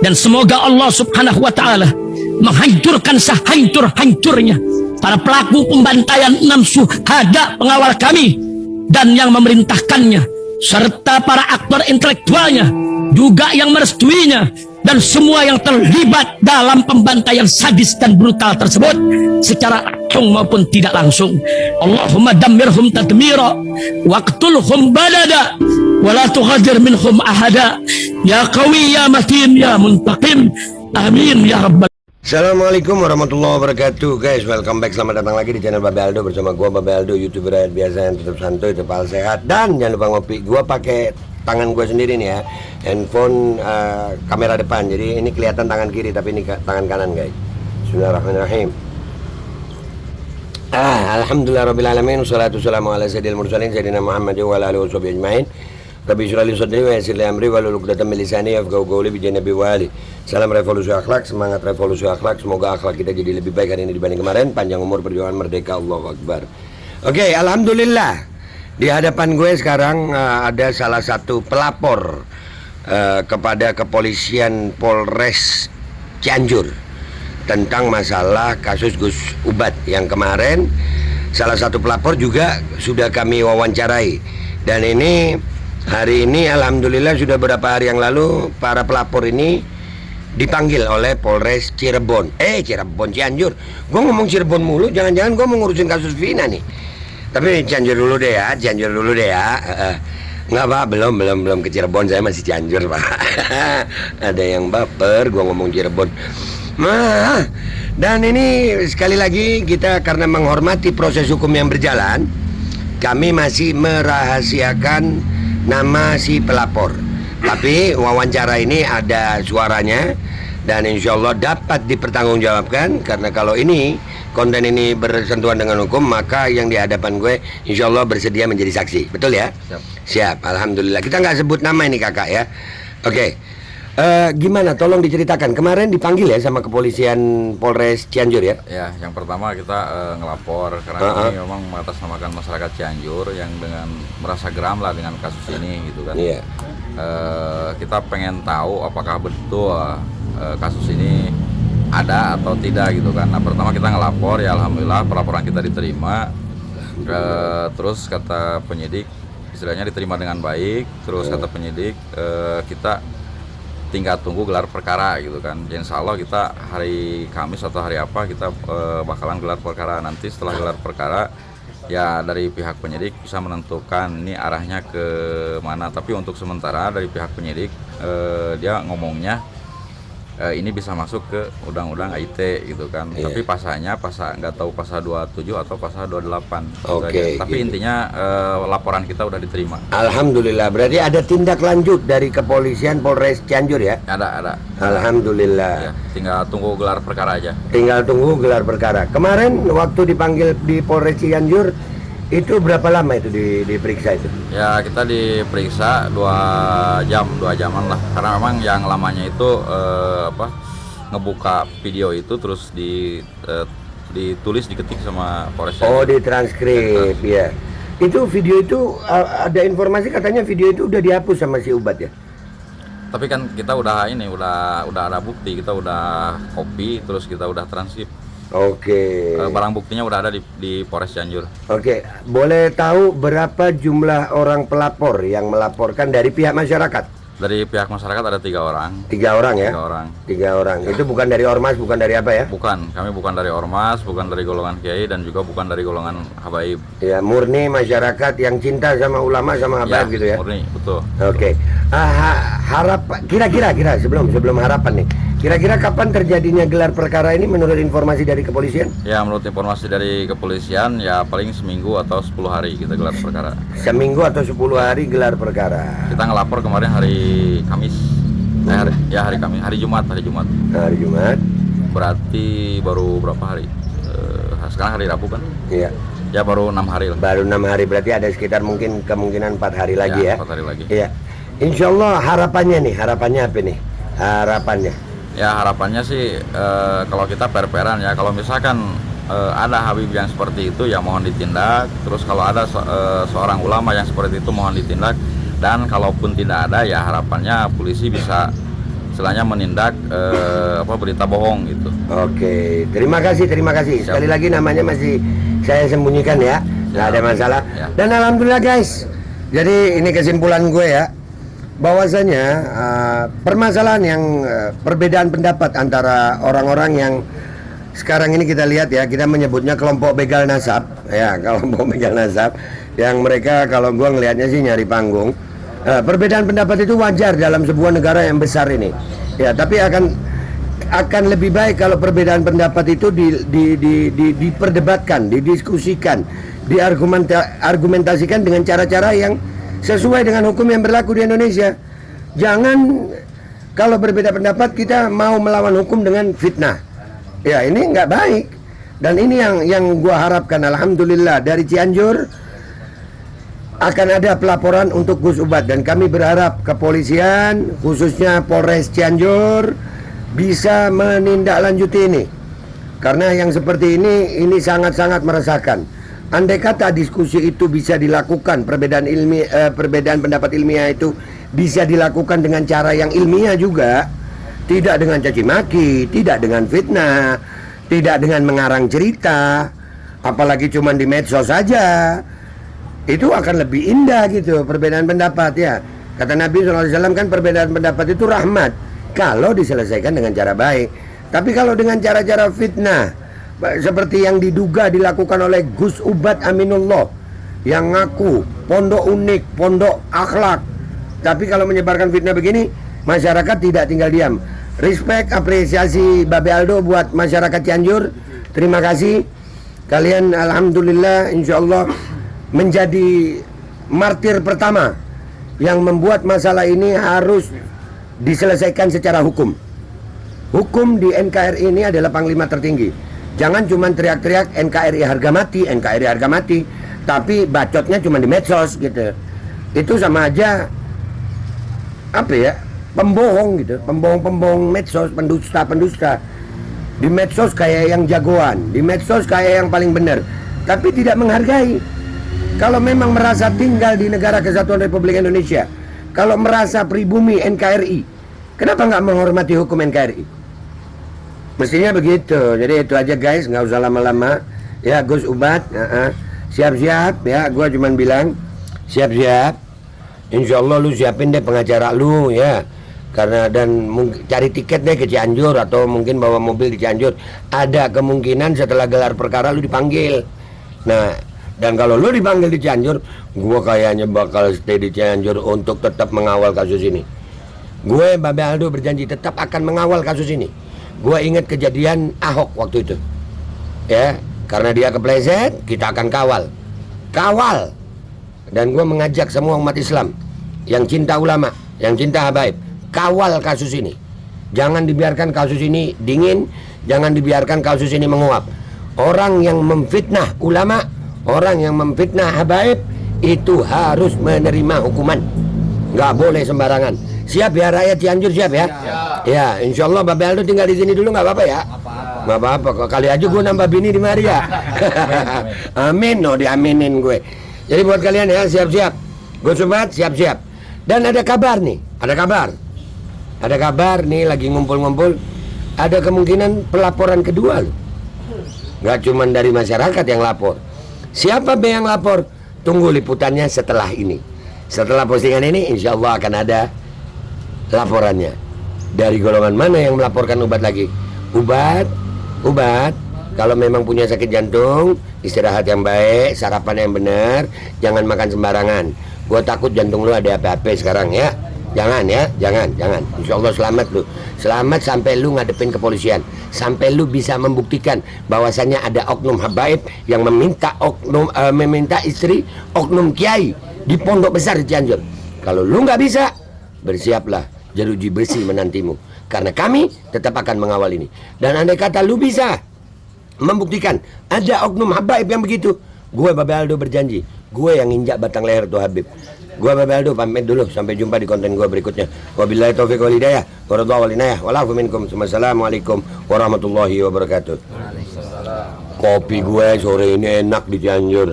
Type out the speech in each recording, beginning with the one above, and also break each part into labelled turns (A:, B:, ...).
A: Dan semoga Allah subhanahu wa ta'ala menghancurkan sehancur-hancurnya para pelaku pembantaian 6 syuhada pengawal kami dan yang memerintahkannya, serta para aktor intelektualnya juga yang merestuinya, dan semua yang terlibat dalam pembantaian sadis dan brutal tersebut secara langsung maupun tidak langsung. Allahumma dammirhum tadmira waqtulhum balada wala tughadir minhum ahada ya qawi ya matin ya muntaqim amin ya rabbal.
B: Assalamualaikum warahmatullahi wabarakatuh, guys. Welcome back, selamat datang lagi di channel Babe Aldo bersama gua Babe Aldo, YouTuber rakyat biasa yang tetap santuy, tetap sehat, dan jangan lupa ngopi. Gua pakai tangan gue sendiri nih ya, handphone kamera depan, jadi ini kelihatan tangan kiri tapi ini tangan kanan, guys. Bismillahirrahmanirrahim. Alhamdulillahirrabbilalamin, wassalatu wassalamu ala sayyidil mursalin sayyidina Muhammad wa ala alihi washabihi ajmain. Rabbi syrah li sadri wa yassir li amri wahlul 'uqdatam min lisani yafqahu qawli bi nabi wa ali. Salam revolusi akhlak, semangat revolusi akhlak. Semoga akhlak kita jadi lebih baik hari ini dibanding kemarin. Panjang umur, perjuangan merdeka, Allahu Akbar. Oke, alhamdulillah. Di hadapan gue sekarang ada salah satu pelapor kepada kepolisian Polres Cianjur tentang masalah kasus Gus Ubat yang kemarin. Salah satu pelapor juga sudah kami wawancarai, dan ini hari ini alhamdulillah sudah beberapa hari yang lalu para pelapor ini dipanggil oleh Polres Cirebon. Cianjur. Gue ngomong Cirebon mulu, jangan-jangan gue mau ngurusin kasus Vina nih. Tapi Cianjur dulu deh ya. Nggak Pak, belum ke Cirebon, saya masih Cianjur Pak. Ada yang baper gue ngomong Cirebon. Nah, dan ini sekali lagi kita karena menghormati proses hukum yang berjalan, kami masih merahasiakan nama si pelapor. Tapi wawancara ini ada suaranya dan insya Allah dapat dipertanggungjawabkan, karena kalau ini konten ini bersentuhan dengan hukum, maka yang di hadapan gue insya Allah bersedia menjadi saksi. Betul ya? Siap. Alhamdulillah. Kita nggak sebut nama ini kakak ya. Oke. Gimana? Tolong diceritakan. Kemarin dipanggil ya sama kepolisian Polres Cianjur ya? Ya, yang pertama kita ngelapor karena ini memang mengatasnamakan masyarakat Cianjur yang dengan merasa geram lah dengan kasus ini gitu kan. Iya. Kita pengen tahu apakah betul kasus ini ada atau tidak gitu kan. Nah, pertama kita ngelapor, ya alhamdulillah pelaporan kita diterima. Terus kata penyidik istilahnya diterima dengan baik. Terus kata penyidik kita tinggal tunggu gelar perkara gitu kan. Insya Allah kita hari Kamis atau hari apa kita bakalan gelar perkara. Nanti setelah gelar perkara ya dari pihak penyidik bisa menentukan ini arahnya ke mana. Tapi untuk sementara dari pihak penyidik dia ngomongnya ini bisa masuk ke undang-undang IT gitu kan. Iya. Tapi pasalnya nggak tahu pasal 27 atau pasal 28. Oke. Tapi gitu. Intinya laporan kita udah diterima. Alhamdulillah. Berarti ada tindak lanjut dari kepolisian Polres Cianjur ya? Ada. Alhamdulillah. Ya, tinggal tunggu gelar perkara aja. Tinggal tunggu gelar perkara. Kemarin waktu dipanggil di Polres Cianjur itu berapa lama itu diperiksa itu? Ya kita diperiksa 2 jaman lah, karena memang yang lamanya itu ngebuka video itu terus ditulis diketik sama Polres. Oh, ditranskrip ya. Itu video itu ada informasi katanya video itu udah dihapus sama si Ubat ya? Tapi kan kita udah ada bukti, kita udah copy terus kita udah transkrip. Oke. Barang buktinya udah ada di Polres Cianjur. Oke. Boleh tahu berapa jumlah orang pelapor yang melaporkan dari pihak masyarakat? Dari pihak masyarakat ada 3 orang. 3 orang ya? 3 orang. Itu bukan dari ormas, bukan dari apa ya? Bukan. Kami bukan dari ormas, bukan dari golongan kiai, dan juga bukan dari golongan habaib. Ya, murni masyarakat yang cinta sama ulama sama habaib ya, gitu ya? Murni, betul. Oke. Kira-kira sebelum harapan nih. Kira-kira kapan terjadinya gelar perkara ini menurut informasi dari kepolisian? Ya, menurut informasi dari kepolisian ya paling seminggu atau 10 hari kita gelar perkara. Seminggu atau 10 hari gelar perkara. Kita ngelapor kemarin hari Kamis. Hari Jumat. Hari Jumat. Berarti baru berapa hari? Sekarang hari Rabu kan? Iya. Ya baru 6 hari lah. Baru 6 hari, berarti ada sekitar mungkin kemungkinan 4 hari lagi ya? 4 hari lagi. Iya. Insya Allah harapannya apa nih? Harapannya? Ya harapannya sih kalau kita per-peran ya, kalau misalkan ada Habib yang seperti itu ya mohon ditindak. Terus kalau ada seorang ulama yang seperti itu mohon ditindak. Dan kalaupun tidak ada ya harapannya polisi bisa
C: istilahnya menindak berita bohong gitu.
B: Oke, terima kasih. Sekali lagi namanya masih saya sembunyikan ya, nggak ada masalah.
C: Ya.
B: Dan alhamdulillah guys, jadi ini kesimpulan gue ya, bahwasanya permasalahan yang perbedaan pendapat antara orang-orang yang sekarang ini kita lihat ya, kita menyebutnya kelompok begal nasab ya, kelompok begal nasab yang mereka kalau gue ngelihatnya sih nyari panggung. Perbedaan pendapat itu wajar dalam sebuah negara yang besar ini ya, tapi akan lebih baik kalau perbedaan pendapat itu diperdebatkan, didiskusikan, diargumentasikan dengan cara-cara yang sesuai dengan hukum yang berlaku di Indonesia. Jangan kalau berbeda pendapat kita mau melawan hukum dengan fitnah. Ya, ini nggak baik. Dan ini yang gua harapkan, alhamdulillah dari Cianjur akan ada pelaporan untuk Gus Ubat, dan kami berharap kepolisian khususnya Polres Cianjur bisa menindaklanjuti ini. Karena yang seperti ini sangat-sangat meresahkan. Andai kata diskusi itu bisa dilakukan, perbedaan pendapat ilmiah itu bisa dilakukan dengan cara yang ilmiah juga, tidak dengan caci maki, tidak dengan fitnah, tidak dengan mengarang cerita, apalagi cuma di medsos saja, itu akan lebih indah gitu perbedaan pendapat ya. Kata Nabi SAW kan perbedaan pendapat itu rahmat kalau diselesaikan dengan cara baik. Tapi kalau dengan cara-cara fitnah seperti yang diduga dilakukan oleh Gus Ubat Aminullah yang ngaku pondok unik, pondok akhlak, tapi kalau menyebarkan fitnah begini, masyarakat tidak tinggal diam. Respect, apresiasi Babe Aldo buat masyarakat Cianjur. Terima kasih. Kalian alhamdulillah insyaallah menjadi martir pertama yang membuat masalah ini harus diselesaikan secara hukum. Hukum di NKRI ini adalah panglima tertinggi. Jangan cuma teriak-teriak NKRI harga mati, NKRI harga mati, tapi bacotnya cuma di medsos gitu. Itu sama aja apa ya? Pembohong gitu, pembohong medsos, pendusta. Di medsos kayak yang jagoan, di medsos kayak yang paling benar, tapi tidak menghargai. Kalau memang merasa tinggal di negara kesatuan Republik Indonesia, kalau merasa pribumi NKRI, kenapa nggak menghormati hukum NKRI? Mestinya begitu. Jadi itu aja guys, nggak usah lama-lama. Ya Gus Ubat, siap-siap ya. Gua cuman bilang siap-siap. Insya Allah lu siapin deh pengacara lu ya. Karena dan cari tiket deh ke Cianjur atau mungkin bawa mobil di Cianjur. Ada kemungkinan setelah gelar perkara lu dipanggil. Nah, dan kalau lu dipanggil di Cianjur, gua kayaknya bakal stay di Cianjur untuk tetap mengawal kasus ini. Gue Babe Aldo berjanji tetap akan mengawal kasus ini. Gue ingat kejadian Ahok waktu itu. Ya, karena dia kepleset, kita akan kawal. Kawal. Dan gue mengajak semua umat Islam yang cinta ulama, yang cinta habaib, kawal kasus ini. Jangan dibiarkan kasus ini dingin, jangan dibiarkan kasus ini menguap. Orang yang memfitnah ulama, orang yang memfitnah habaib itu harus menerima hukuman. Nggak boleh sembarangan. Siap ya rakyat Cianjur, siap ya? Ya, insya Allah Babe Aldo tinggal di sini dulu, nggak apa-apa ya? Nggak apa-apa. Kali aja gue nambah bini di Maria. Amin, no diaminin gue. Jadi buat kalian ya siap-siap. Gue Sobat siap-siap. Dan ada kabar nih, ada kabar nih lagi ngumpul-ngumpul. Ada kemungkinan pelaporan kedua loh. Nggak cuma dari masyarakat yang lapor. Siapa be yang lapor? Tunggu liputannya setelah ini. Setelah postingan ini insya Allah akan ada laporannya. Dari golongan mana yang melaporkan Ubat lagi? Ubat, kalau memang punya sakit jantung, istirahat yang baik, sarapan yang benar, jangan makan sembarangan. Gua takut jantung lu ada apa-apa sekarang ya. Jangan ya, jangan. Insya Allah selamat lu. Selamat sampai lu ngadepin kepolisian. Sampai lu bisa membuktikan bahwasannya ada oknum habaib yang meminta istri oknum kiai di pondok besar di Cianjur. Kalau lu nggak bisa, bersiaplah jeruji besi menantimu. Karena kami tetap akan mengawal ini. Dan andai kata lu bisa membuktikan ada oknum habaib yang begitu, gue Babe Aldo berjanji, gue yang injak batang leher tuh Habib. Gue Babe Aldo pamit dulu, sampai jumpa di konten gue berikutnya. Wabillahi taufiq wal hidayah, waradhu wal inayah, walafu minkum. Wassalamualaikum warahmatullahi wabarakatuh. Kopi gue sore ini enak di Cianjur.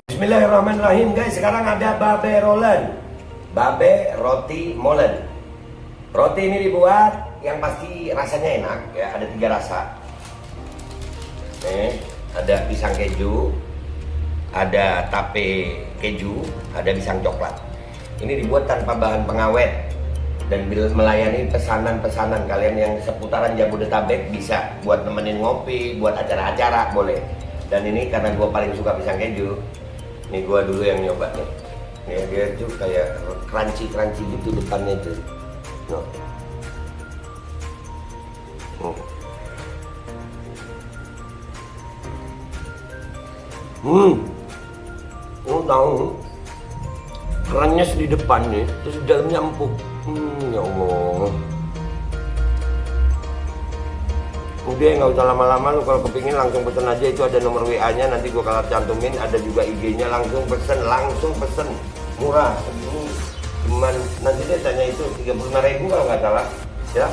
B: Bismillahirrahmanirrahim guys, sekarang ada Babe Roland. Babe roti molen. Roti ini dibuat yang pasti rasanya enak ya, ada 3 rasa. Ada pisang keju, ada tape keju, ada pisang coklat. Ini dibuat tanpa bahan pengawet dan melayani pesanan-pesanan kalian yang seputaran Jabodetabek, bisa buat nemenin ngopi, buat acara-acara boleh. Dan ini karena gue paling suka pisang keju, nih gue dulu yang nyoba nih. Nih dia tuh kayak crunchy gitu depannya tuh. No. Oh tahu, kerannya di depannya, terus di dalamnya empuk. Ya Allah. Udah nggak usah lama-lama, lu kalau kepingin langsung pesen aja, itu ada nomor WA-nya, nanti gua kalau cantumin, ada juga IG-nya, langsung pesen, murah. Segini cuman nanti dia tanya itu 35.000 kalau nggak salah, ya.